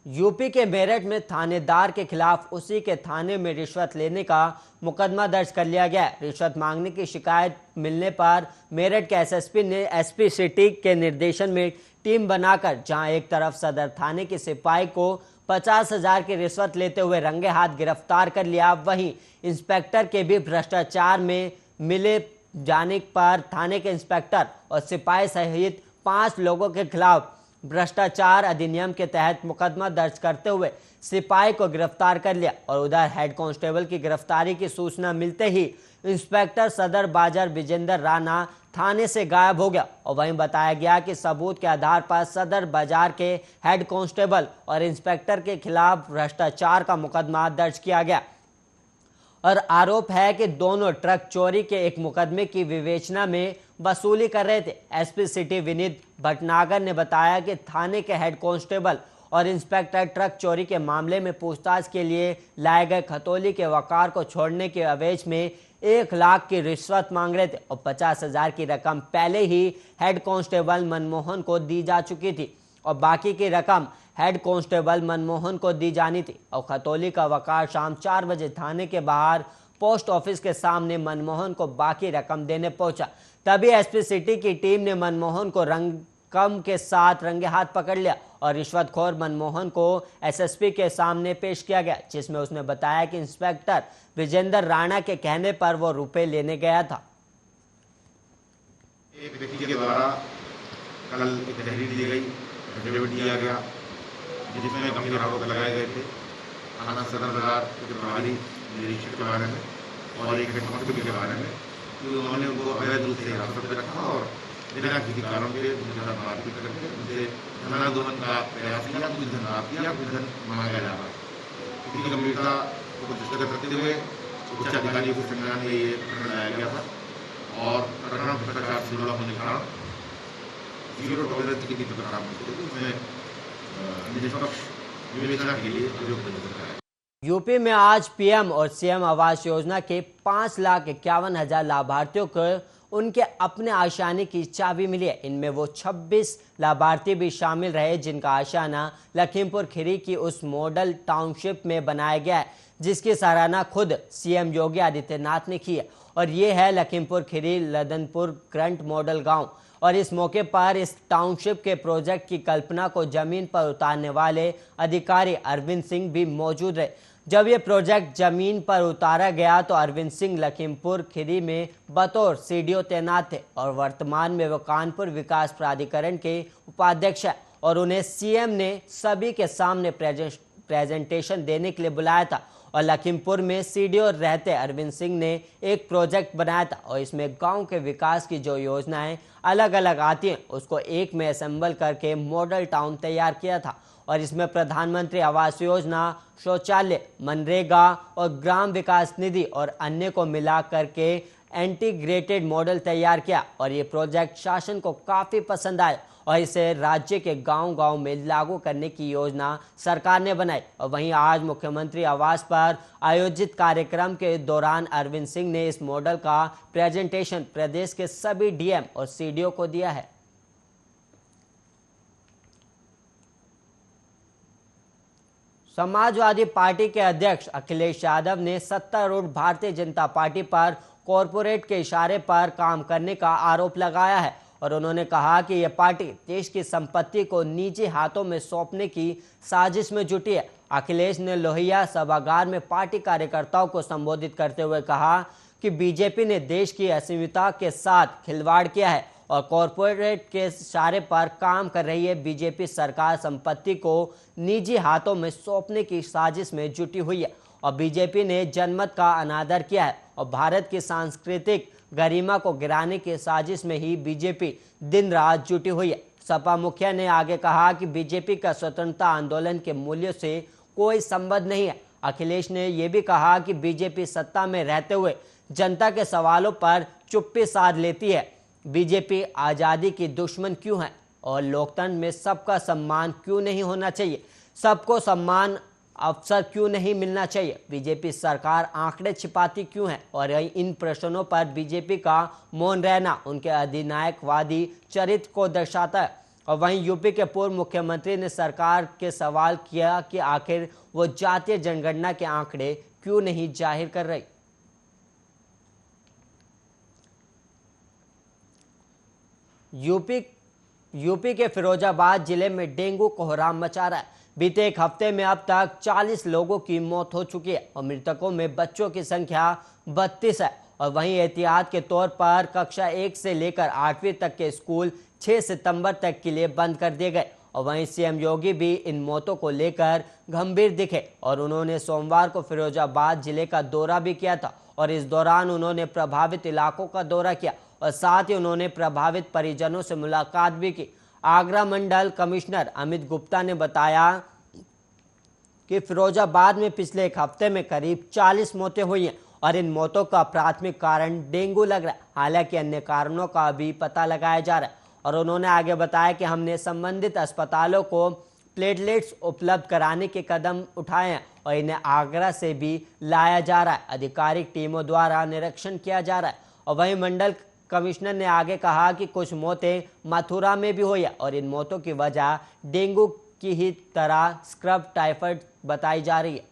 UP के मेरठ में थानेदार के खिलाफ उसी के थाने में रिश्वत लेने का मुकदमा दर्ज कर लिया गया है। रिश्वत मांगने की शिकायत मिलने पर मेरठ के एसएसपी ने एसपी सिटी के निर्देशन में टीम बनाकर जहां एक तरफ सदर थाने के सिपाही को 50,000 की रिश्वत लेते हुए रंगे हाथ गिरफ्तार कर लिया, वहीं इंस्पेक्टर के भी भ्रष्टाचार में मिले जाने पर थाने के इंस्पेक्टर और सिपाही सहित 5 लोगों के खिलाफ भ्रष्टाचार अधिनियम के तहत मुकदमा दर्ज करते हुए सिपाही को गिरफ्तार कर लिया। और उधर हेड कांस्टेबल की गिरफ्तारी की सूचना मिलते ही इंस्पेक्टर सदर बाजार विजेंद्र राणा थाने से गायब हो गया। और वहीं बताया गया कि सबूत के आधार पर सदर बाजार के हेड कांस्टेबल और इंस्पेक्टर के खिलाफ भ्रष्टाचार का मुकदमा दर्ज किया गया और आरोप है कि दोनों ट्रक चोरी के एक मुकदमे की विवेचना में वसूली कर रहे थे। एसपी सिटी विनीत भटनागर ने बताया कि थाने के हेड कांस्टेबल और इंस्पेक्टर ट्रक चोरी के मामले में पूछताछ के लिए लाए गए खतौली के वकार को छोड़ने के एवज में 1 लाख की रिश्वत मांग रहे थे और 50,000 की रकम पहले ही हेड कांस्टेबल मनमोहन को दी जा चुकी थी और बाकी की रकम हेड कांस्टेबल मनमोहन को दी जानी थी। और खतौली का वकार शाम 4 बजे थाने के बाहर पोस्ट ऑफिस के सामने मनमोहन को बाकी रकम देने पहुंचा। तभी एसपी सिटी की टीम ने मनमोहन को रकम के साथ रंगे हाथ पकड़ लिया और रिश्वतखोर मनमोहन को एसएसपी के सामने पेश किया गया, जिसमें उसने बताया कि इंस्पेक्टर विजेंद्र राणा के कहने पर वो रुपए लेने गया था। एक व्यक्ति के द्वारा कल एक तहरीर दी गई, एफिडेविट दिया गया, जिसमें गंभीर आरोप लगाए गए थे थाना सदर बाजार के प्रभारी निरीक्षक के बारे में और एक हेड कांस्टेबल के बारे में कि उन्होंने उनको अवैध रूप से हिरासत में रखा और बिना किसी कारण के उनके साथ मारपीट करके उनसे धनादोहन का प्रयास किया, कुछ धन प्राप्त किया, कुछ धन मांगा जा रहा। इसी गंभीरता को दृष्टिगत रखते हुए उच्च अधिकारियों के संज्ञान में ये प्रकरण लाया गया था और प्रकरण भ्रष्टाचार से जुड़ा होने के कारण जीरो टॉलरेंस की नीति पर काम करते हुए उसमें निष्पक्ष विवेचना के लिए प्रयोग कर सकता है। यूपी में आज पीएम और सीएम आवास योजना के 5,51,000 लाभार्थियों को उनके अपने आशियाने की चाबी मिली है। इनमें वो 26 लाभार्थी भी शामिल रहे जिनका आशियाना लखीमपुर खीरी की उस मॉडल टाउनशिप में बनाया गया है, जिसकी सराहना खुद सीएम योगी आदित्यनाथ ने की है। और ये है लखीमपुर खीरी लदनपुर करंट मॉडल गांव। और इस मौके पर इस टाउनशिप के प्रोजेक्ट की कल्पना को जमीन पर उतारने वाले अधिकारी अरविंद सिंह भी मौजूद रहे। जब ये प्रोजेक्ट जमीन पर उतारा गया तो अरविंद सिंह लखीमपुर खीरी में बतौर सीडीओ तैनात थे और वर्तमान में वो कानपुर विकास प्राधिकरण के उपाध्यक्ष है और उन्हें सीएम ने सभी के सामने प्रेजेंटेशन देने के लिए बुलाया था। और लखीमपुर में सीडीओ रहते अरविंद सिंह ने एक प्रोजेक्ट बनाया था और इसमें गांव के विकास की जो योजनाएं अलग अलग आती हैं उसको एक में असेंबल करके मॉडल टाउन तैयार किया था। और इसमें प्रधानमंत्री आवास योजना, शौचालय, मनरेगा और ग्राम विकास निधि और अन्य को मिला करके इंटीग्रेटेड मॉडल तैयार किया। और ये प्रोजेक्ट शासन को काफ़ी पसंद आया और इसे राज्य के गांव-गांव में लागू करने की योजना सरकार ने बनाई। और वहीं आज मुख्यमंत्री आवास पर आयोजित कार्यक्रम के दौरान अरविंद सिंह ने इस मॉडल का प्रेजेंटेशन प्रदेश के सभी डीएम और सीडीओ को दिया है। समाजवादी पार्टी के अध्यक्ष अखिलेश यादव ने सत्तारूढ़ भारतीय जनता पार्टी पर कॉरपोरेट के इशारे पर काम करने का आरोप लगाया है और उन्होंने कहा कि यह पार्टी देश की संपत्ति को निजी हाथों में सौंपने की साजिश में जुटी है। अखिलेश ने लोहिया सभागार में पार्टी कार्यकर्ताओं को संबोधित करते हुए कहा कि बीजेपी ने देश की अस्मिता के साथ खिलवाड़ किया है और कॉरपोरेट के इशारे पर काम कर रही है। बीजेपी सरकार संपत्ति को निजी हाथों में सौंपने की साजिश में जुटी हुई है और बीजेपी ने जनमत का अनादर किया है और भारत की सांस्कृतिक गरिमा को गिराने की साजिश में ही बीजेपी दिन रात जुटी हुई है। सपा मुखिया ने आगे कहा कि बीजेपी का स्वतंत्रता आंदोलन के मूल्यों से कोई संबंध नहीं है। अखिलेश ने यह भी कहा कि बीजेपी सत्ता में रहते हुए जनता के सवालों पर चुप्पी साध लेती है। बीजेपी आज़ादी की दुश्मन क्यों है और लोकतंत्र में सबका सम्मान क्यों नहीं होना चाहिए, सबको सम्मान अवसर क्यों नहीं मिलना चाहिए, बीजेपी सरकार आंकड़े छिपाती क्यों है और इन प्रश्नों पर बीजेपी का मौन रहना उनके अधिनायकवादी चरित्र को दर्शाता है। और वहीं यूपी के पूर्व मुख्यमंत्री ने सरकार के सवाल किया कि आखिर वो जातीय जनगणना के आंकड़े क्यों नहीं जाहिर कर रही। यूपी के फिरोजाबाद जिले में डेंगू कोहराम मचा रहा है। बीते एक हफ्ते में अब तक 40 लोगों की मौत हो चुकी है और मृतकों में बच्चों की संख्या 32 है। और वहीं एहतियात के तौर पर कक्षा 1 से लेकर 8वीं तक के स्कूल 6 सितंबर तक के लिए बंद कर दिए गए। और वहीं सीएम योगी भी इन मौतों को लेकर गंभीर दिखे और उन्होंने सोमवार को फिरोजाबाद जिले का दौरा भी किया था और इस दौरान उन्होंने प्रभावित इलाकों का दौरा किया और साथ ही उन्होंने प्रभावित परिजनों से मुलाकात भी की। आगरा मंडल कमिश्नर अमित गुप्ता ने बताया कि फिरोजाबाद में पिछले एक हफ्ते में करीब 40 मौतें हुई हैं और इन मौतों का प्राथमिक कारण डेंगू लग रहा है। हालांकि अन्य कारणों का भी पता लगाया जा रहा है। और उन्होंने आगे बताया कि हमने संबंधित अस्पतालों को प्लेटलेट्स उपलब्ध कराने के कदम उठाए हैं और इन्हें आगरा से भी लाया जा रहा है। आधिकारिक टीमों द्वारा निरीक्षण किया जा रहा है। और वहीं मंडल कमिश्नर ने आगे कहा कि कुछ मौतें मथुरा में भी हुई है और इन मौतों की वजह डेंगू की ही तरह स्क्रब टाइफाइड बताई जा रही है।